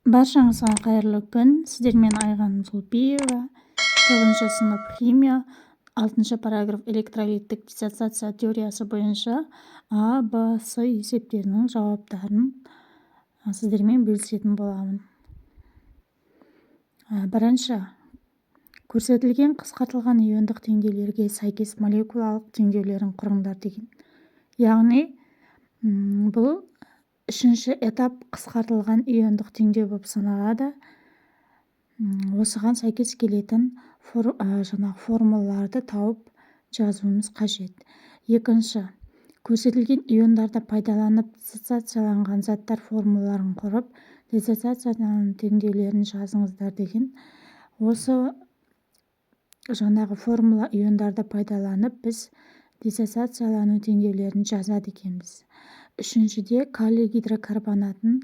Баршаңызға қайырлы күн. Сіздермен Айған Зулпиева, 9 сынып химия, 6 параграф электролиттік диссоциация теориясы бойынша А, Б, С есептерінің жауаптарын сіздермен бөлісетін боламын. Бірінші, көрсетілген қысқартылған иондық теңдеулерге сәйкес молекулалық теңдеулерін құрыңдар деген. Яғни, бұл үшінші этап қысқартылған иондық теңдеу болып саналады. Осыған сәйкес келетін формулаларды тауып жазуымыз қажет. Екінші, көрсетілген иондарды пайдаланып диссоциацияланған заттар формулаларын құрып, диссоциацияның теңдеулерін жазыңыздар деген. Осы формула иондарды пайдаланып біз диссоциациялану теңдеулерін жазады екенбіз. Үшіншіде, калий гидрокарбонатын,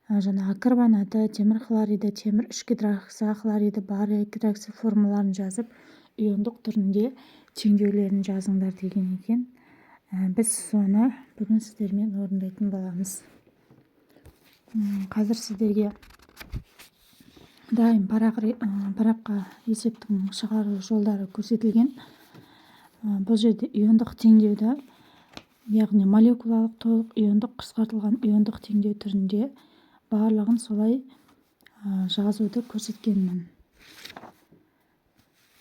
карбонаты, темір хлориді, темір 3 гидроксихлориді бар гидроксид формулаларын жазып, иондық түрінде теңдеулерін жазыңдар деген екен. Біз соны бүгін сіздермен орындайтын боламыз. Қазір сіздерге дайын параққа есептің шығару жолдары көрсетілген. Бұл жерде иондық теңдеуді, яғни молекулалық толық иондық қысқартылған иондық теңдеу түрінде барлығын солай жазуды көрсеткенмін.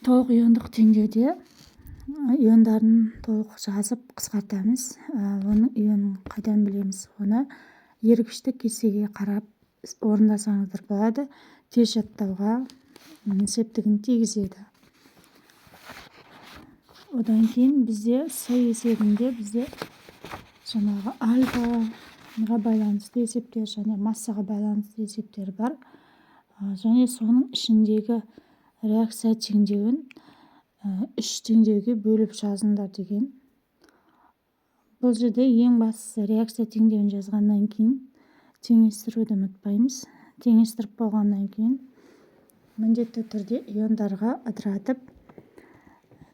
Толық иондық теңдеуде иондарын толық жазып қысқартамыз. Оның ионын қайдан білеміз? Оны ергіштік кестеге қарап орындасаңыздар болады. Тез жаттауға септігін тигізеді. Одан кейін бізде С есебінде бізде альфаға байланысты есептер және массаға байланысты есептер бар. Және соның ішіндегі реакция теңдеуін 3 теңдеуге бөліп жазыңдар деген. Бұл жерде ең бастысы реакция теңдеуін жазғаннан кейін теңестіруді ұмытпаймыз. Теңестіріп болғаннан кейін міндетті түрде иондарға ыдыратып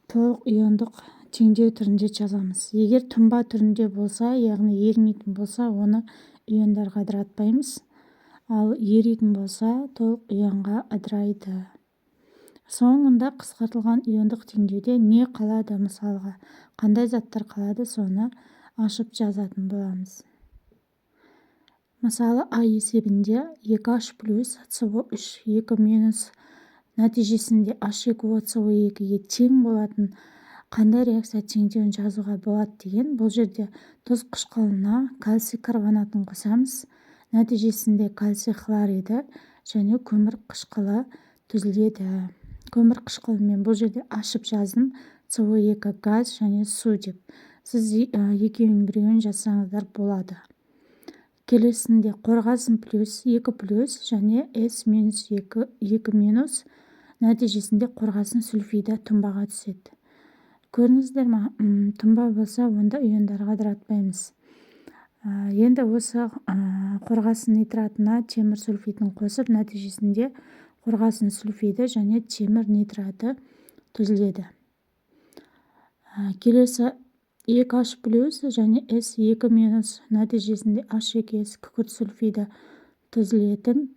толық иондық теңдеу түрінде жазамыз. Егер тұнба түрінде болса, яғни ерімейтін болса, оны иондарға ыдыратпаймыз. Ал еритін болса, толық ионға ыдырайды. Соңында қысқартылған иондық теңдеуде не қалады, мысалға, қандай заттар қалады, соны ашып жазатын боламыз. Мысалы, А есебінде 2H плюс CO3 2 минус нәтижесінде H2O CO2-ге тең болатын қандай реакция теңдеуін жазуға болады деген. Бұл жерде тұз қышқылына кальций карбонатын қосамыз. Нәтижесінде кальций хлориді және көмір қышқылы түзіледі. Көмір қышқылымен бұл жерде ашып жаздым. CO2 газ және су деп. Сіз екеуін жазсаңыздар болады. Келесінде қорғасын плюс 2 плюс және S минус 2 минус нәтижесінде қорғасын сульфиді тұнбаға түседі. Көрдіңіздер ме? Тұнба болса, онда иондарға ыдыратпаймыз. Енді осы қорғасын нитратына темір сульфидін қосып, нәтижесінде қорғасын сульфиді және темір нитраты түзіледі. Келесі 2H плюс және S2 минус нәтижесінде H2S күкірт сульфиді түзілетін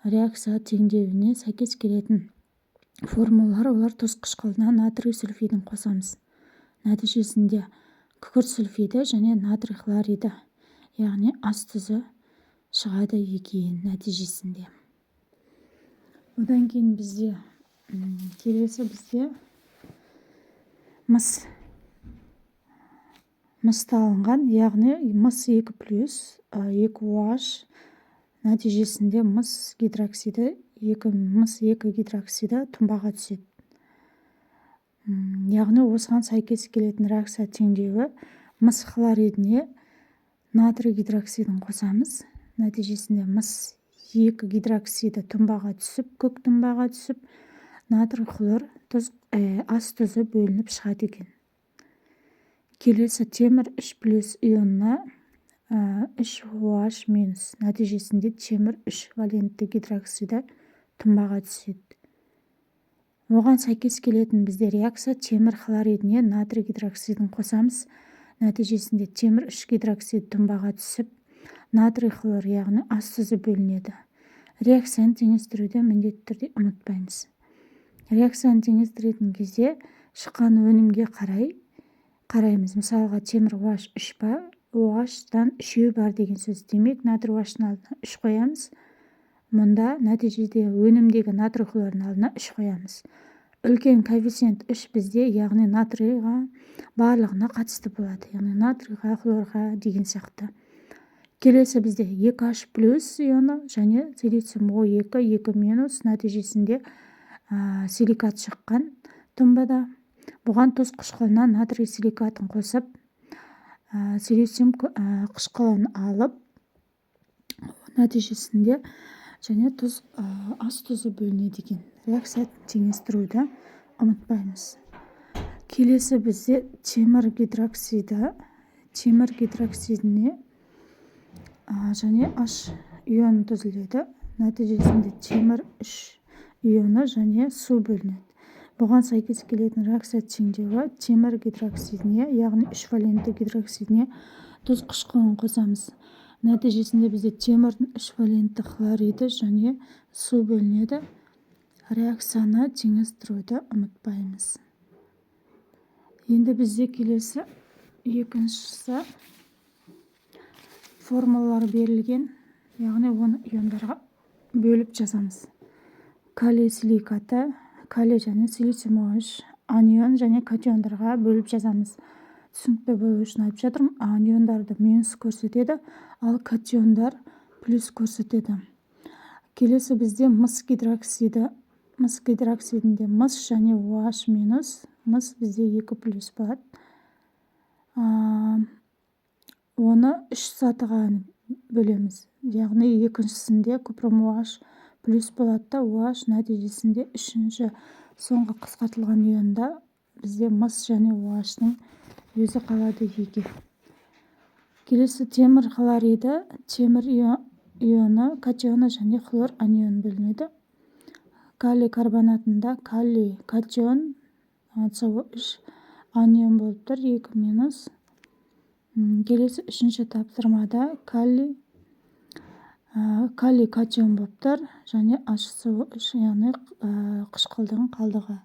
реакция теңдеуіне сәйкес келетін формулалар, олар тұз қышқылына натрий сульфидін қосамыз. Нәтижесінде күкірт сульфиді және натрий хлориді, яғни ас тұзы шығады екен нәтижесінде. Одан кейін келесі бізде мысты алынған, яғни мыс 2 плюс 2OH нәтижесінде мыс 2 гидроксиді тұнбаға түседі. Яғни осыған сәйкес келетін реакция теңдеуі мыс хлоридіне натрий гидроксидін қосамыз. Нәтижесінде мыс 2 гидроксиді тұнбаға түсіп, көк тұнбаға түсіп, натрий хлор ас тұзы бөлініп шығады екен. Келесі темір 3 плюс ионына 3OH минус нәтижесінде темір 3 валентті гидроксиді тұнбаға түседі. Оған сәйкес келетін бізде реакция темір хлоридіне натрий гидроксидін қосамыз. Нәтижесінде темір 3 гидроксид тұнбаға түсіп, натрий хлор, яғни ас тұзы бөлінеді. реакцияны теңестіруді міндетті түрде ұмытпаймыз. Реакцияны теңестіретін кезде шыққан өнімге қараймыз. Мысалға темір OH 3 бар, OH-тан 3 бар деген сөз. Демек натрий OH-тың алдына 3 қоямыз. Мұнда нәтижеде өнімдегі натрий хлорының алдына 3 қоямыз. Үлкен коэффициент 3 бізде, яғни натрийға барлығына қатысты болады. Яғни натрийға, хлорға деген сияқты. Келесі бізде 2H плюс ионы және силициум O2 2 минус нәтижесінде силикат шыққан тұнбада. Бұған тұз қышқылына натрий силикатын қосып, силициум қышқылын алып, нәтижесінде және ас тұзы бөлінеді екен. Реакция теңестіруді ұмытпаймыз. Келесі бізде темір гидроксидіне және H ионы түзіледі. Нәтижесінде темір 3 ионы және су бөлінеді. Бұған сәйкес келетін реакция теңдеуі темір гидроксидіне, яғни 3 валентті гидроксидіне тұз қышқылын қосамыз. Нәтижесінде бізде темірдің 3 валентті хлориді және су бөлінеді. Реакцияны теңестіруді ұмытпаймыз. Енді бізде келесі екіншісі формулалар берілген, яғни оны иондарға бөліп жазамыз. Калий силикаты, калий және силициум OH анион және катиондарға бөліп жазамыз. Түсінікті болу үшін айтып жатырмын. Аниондарды минус көрсетеді, ал катиондар плюс көрсетеді. Келесі бізде мыс гидроксидінде мыс және OH минус, мыс бізде 2 плюс болады. Оны 3 сатыға бөлеміз. Яғни екіншісінде купрум OH плюс болады да, OH нәтижесінде үшінші соңғы қысқартылған ионда бізде мыс және OH-ның өзі қалады 2. Келесі темір хлориді, темір ионы, катионы және хлор анион бөлінеді. Калий карбонатында калий катион CO3 анион болып тұр 2 минус. Келесі үшінші тапсырмада калий катион болып тұр және HCO3, яғни қышқылдың қалдығы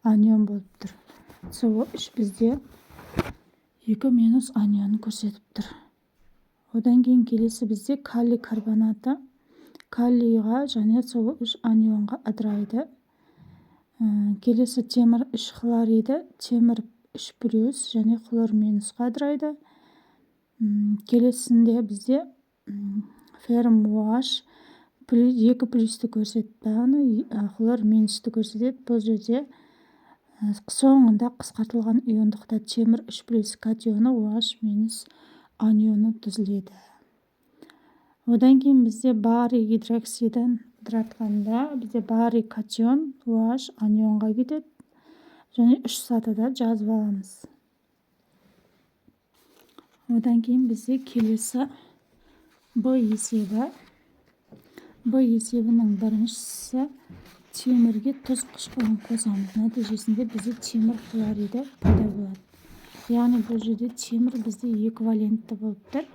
анион болып тұр. CO3 бізде 2 минус анион көрсетіп тұр. Одан кейін келесі бізде калий карбонаты калийға және CO3 анионға ыдырайды. Келесі темір 3 хлориді темір 3 плюс және хлор минусқа ыдырайды. Келесінде бізде феррум OH 2 плюсті көрсетпей, хлор минусті көрсетеді. Бұл жерде соңында қысқартылған иондықта темір 3 плюс катионы OH минус анионы түзіледі. Одан кейін бізде барий гидроксидін ыдыратқанда бізде барий катион OH анионға кетеді және 3 сатыда жазып аламыз. Одан кейін бізде келесі Б есебі. Б есебінің біріншісі темірге тұз қышқылын қосамыз. Нәтижесінде бізде темір хлориді пайда болады. Яғни бұл жерде темір бізде 2 валентті болып тұр.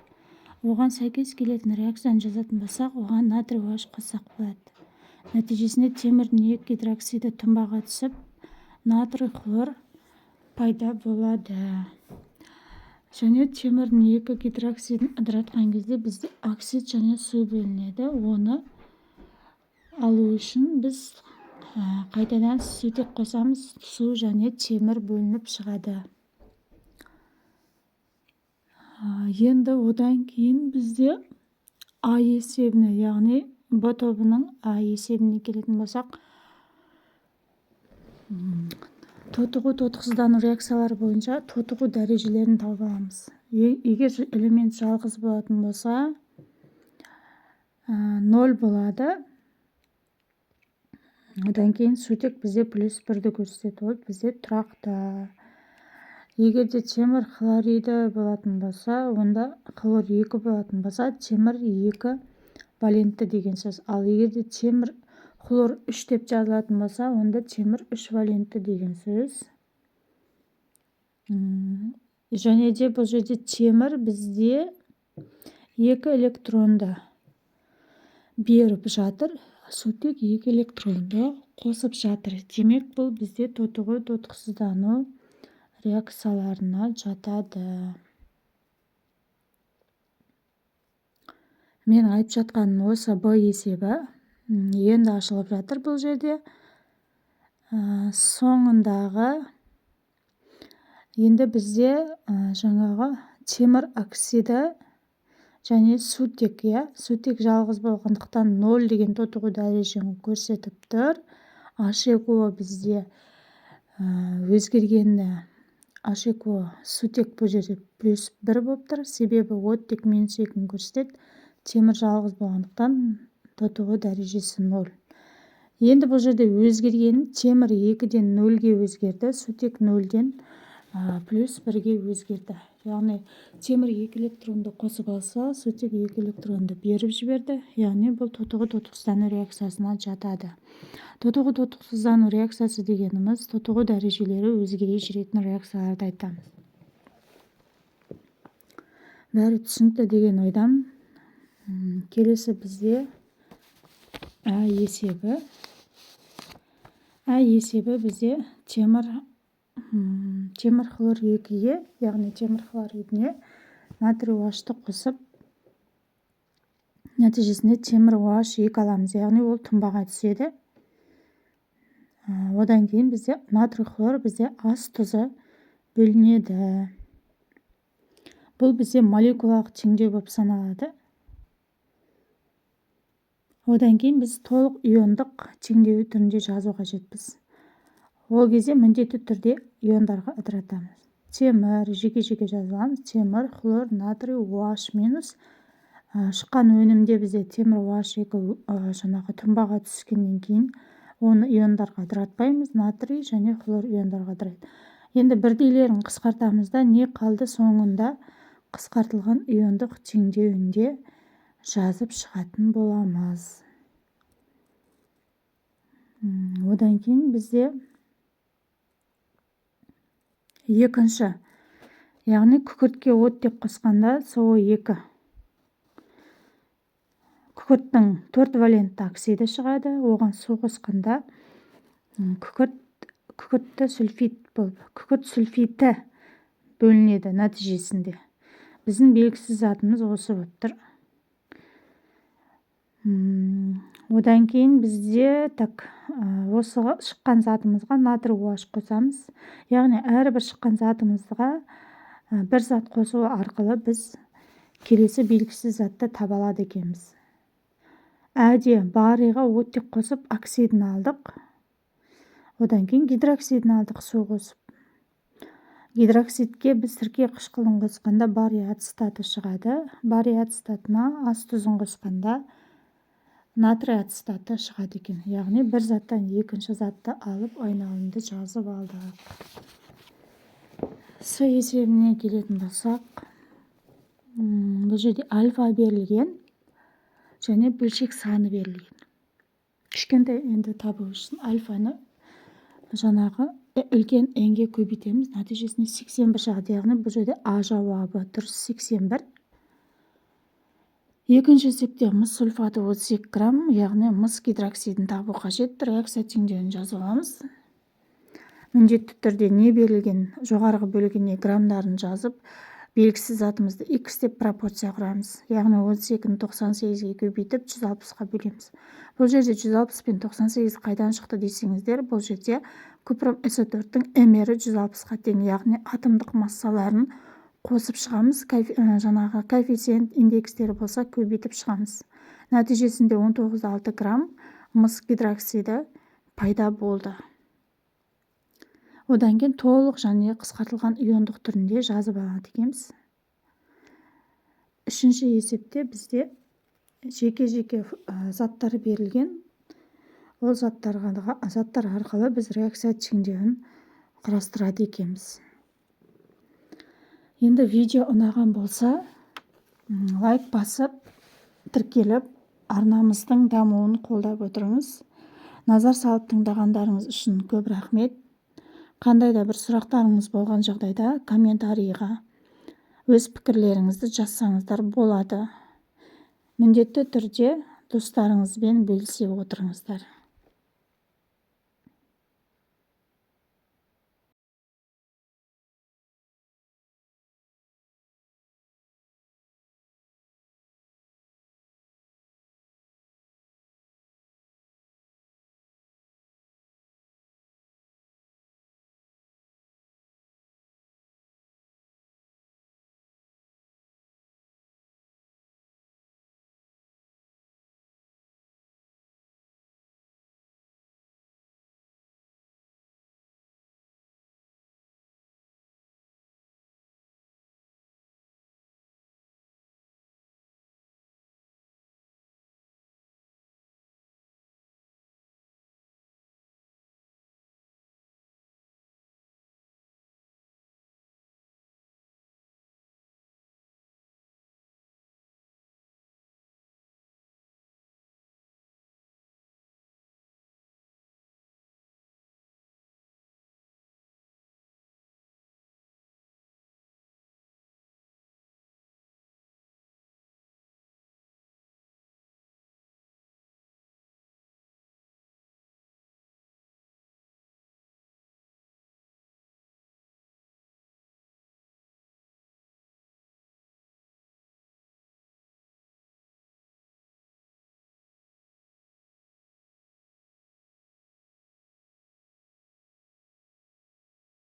Оған сәйкес келетін реакцияны жазатын болсақ, оған натрий OH қоссақ болады. Нәтижесінде темірдің 2 гидроксиді тұнбаға түсіп, натрий хлор пайда болады. Және темірдің 2 гидроксидін ыдыратқан кезде бізде оксид және су бөлінеді. Оны алу үшін біз қайтадан сутек қосамыз, су және темір бөлініп шығады. Енді одан кейін бізде А есебіне, яғни Б тобының А есебіне келетін болсақ, тотығу тотықсыздану реакциялары бойынша тотығу дәрежелерін тауып аламыз. Егер элемент жалғыз болатын болса, 0 болады. Одан кейін сутек бізде плюс 1-ді көрсетеді, ол бізде тұрақты. Егер де темір хлориді болатын болса, онда хлор 2 болатын болса, темір 2 валентті деген сөз. Ал егер де темір хлор 3 деп жазылатын болса, онда темір 3 валентті деген сөз. Және де бұл жерде темір бізде 2 электронды. беріп жатыр. Сутек 2 электронды қосып жатыр. Демек бұл бізде тотығу тотықсыздану реакцияларына жатады. Мен айтып жатқаным осы Б есебі енді ашылып жатыр бұл жерде. Соңындағы енді бізде жаңағы темір оксиді және сутек, сутек жалғыз болғандықтан 0 деген тотығу дәрежені көрсетіп тұр. H2O бізде өзгергенде H2O сутек бұл жерде +1 болып тұр. Себебі оттек -2 көрсетеді. Темір жалғыз болғандықтан тотығу дәрежесі 0. Енді бұл жерде өзгергені темір 2-ден 0-ге өзгерді, сутек 0-ден +1-ге өзгерді. Яғни темір 2 электронды қосып алса, сутек 2 электронды беріп жіберді. Яғни бұл тотығу тотықсыздану реакциясына жатады. Тотығу тотықсыздану реакциясы дегеніміз тотығу дәрежелері өзгере жүретін реакцияларды айтамыз. Бәрі түсінікті деген ойдан келесі бізде А есебі. А есебі бізде темір хлор 2-ге, яғни темір хлоридіне натрий OH-ты қосып, нәтижесінде темір OH 2 аламыз, яғни ол тұнбаға түседі. Одан кейін бізде натрий хлор бізде ас тұзы бөлінеді. Бұл бізде молекулалық теңдеу болып саналады. Одан кейін біз толық иондық теңдеу түрінде жазу қажетпіз. Ол кезде міндетті түрде иондарға ыдыратамыз. Темір жеке-жеке жазыламыз. Темір, хлор, натрий, OH минус. Шыққан өнімде бізде темір OH 2 жаңағы тұнбаға түскеннен кейін оны иондарға ыдыратпаймыз. Натрий және хлор иондарға ыдырайды. Енді бірдейлерін қысқартамыз да, не қалды соңында қысқартылған иондық теңдеуінде жазып шығатын боламыз. Одан кейін бізде екінші, яғни күкіртке оттек қосқанда СО2. Күкірттің 4 валентті оксиді шығады, оған су қосқанда күкірт сульфиті бөлінеді нәтижесінде. Біздің белгісіз затымыз осы болып тұр. Одан кейін бізде осы шыққан затымызға натрий OH қосамыз. Яғни әрбір шыққан затымызға бір зат қосу арқылы біз келесі белгісіз затты таба алады екенбіз. Әде бариға оттек қосып оксидін алдық. Одан кейін гидроксидін алдық су қосып. Гидроксидке біз сірке қышқылын қосқанда барий ацетаты шығады. Барий ацетатына ас тұзын қосқанда натрий ацетаты шығады екен. Яғни бір заттан екінші затты алып айналымды жазып алдық. С есебіне келетін болсақ, бұл жерде альфа берілген және бөлшек саны берілген. Кішкентай енді табу үшін альфаны жаңағы үлкен n-ге көбейтеміз. Нәтижесінде 81 шығады. Яғни бұл жерде А жауабы дұрыс 81. Екінші есепте мыс сульфаты 32 грамм, яғни мыс гидроксидін табу қажет. Реакция теңдеуін жазып аламыз. Міндетті түрде не берілген жоғарғы бөлігіне граммдарын жазып, белгісіз затымызды x деп пропорция құрамыз. Яғни 32-ні 98-ге көбейтіп 160-ға бөлеміз. Бұл жерде 160 пен 98 қайдан шықты десеңіздер, бұл жерде купрум SO4-тің мрі 160-ға тең, яғни атомдық массаларын қосып шығамыз. Жаңағы коэффициент индекстері болса көбейтіп шығамыз. Нәтижесінде 19,6 грамм мыс гидроксиді пайда болды. Одан кейін толық және қысқартылған иондық түрінде жазып алады екенбіз. Үшінші есепте бізде жеке-жеке заттар берілген. Ол заттар арқылы біз реакция теңдеуін құрастырады екенбіз. Енді видео ұнаған болса, лайк басып, тіркеліп, арнамыздың дамуын қолдап отырыңыз. Назар салып тыңдағандарыңыз үшін көп рахмет. Қандай да бір сұрақтарыңыз болған жағдайда комментарийға өз пікірлеріңізді жазсаңыздар болады. Міндетті түрде достарыңызбен бөлісе отырыңыздар.